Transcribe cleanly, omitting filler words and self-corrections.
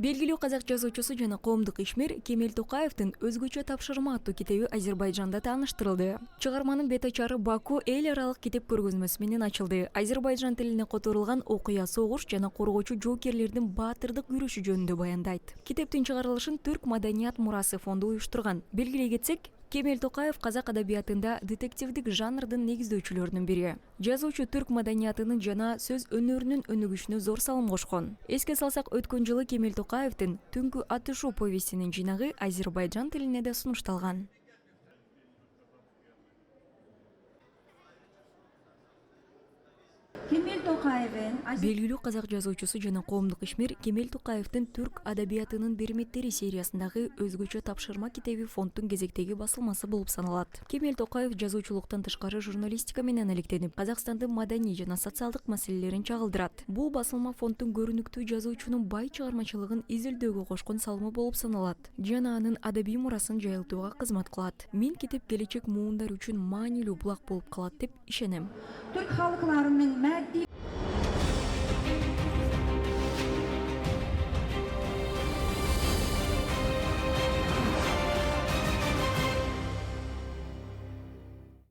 Белгилүү казак жазуучусу жана коомдук ишмер Кемел Токаевдин өзгөчө тапшырма аттуу китеби Азербайжанда тааныштырылды. Чыгарманын бет ачары Баку эл аралык китеп көргөзмөсү менен ачылды. Азербайжан тилине которулган окуя согуш жана коргоочу жоокерлердин баатырдык күрөшү жөнүндө баяндайт. Китептин чыгарылышын Түрк маданият мурасы фонду уюштурган. Белгилей кетсек, Кемел Токаев казак адабиятында детективдик жанрдын негиздөөчүлөрүнүн бири. Жазуучу түрк маданиятынын жана сөз өнөрүнүн өнүгүшүнө зор салым кошкон. Эске салсак, өткөн жылы Кемел Токаевдин Түнкү атышуу повестинин жинагы Азербайжан тилине да сунушталган. Белгилүү казак жазуучусу жана коомдук ишмер Кемел Токаевдин түрк адабиятынын берметтери сериясындагы өзгөчө тапшырма китеби фонддун кезектеги басылмасы болуп саналат. Кемел Токаев жазуучулуктан тышкары журналистика менен алектенип, Казакстандын маданий жана социалдык маселелерин чагылдырат. Бул басылма фонддун көрүнүктүү жазуучунун бай чыгармачылыгын изилдөөгө кошкон салымы болуп саналат жана анын адабий мурасын жайылтууга кызмат кылат. Мен китеп келечек муундар үчүн маанилүү булак болуп калат деп ишенем. Türk halklarının maddi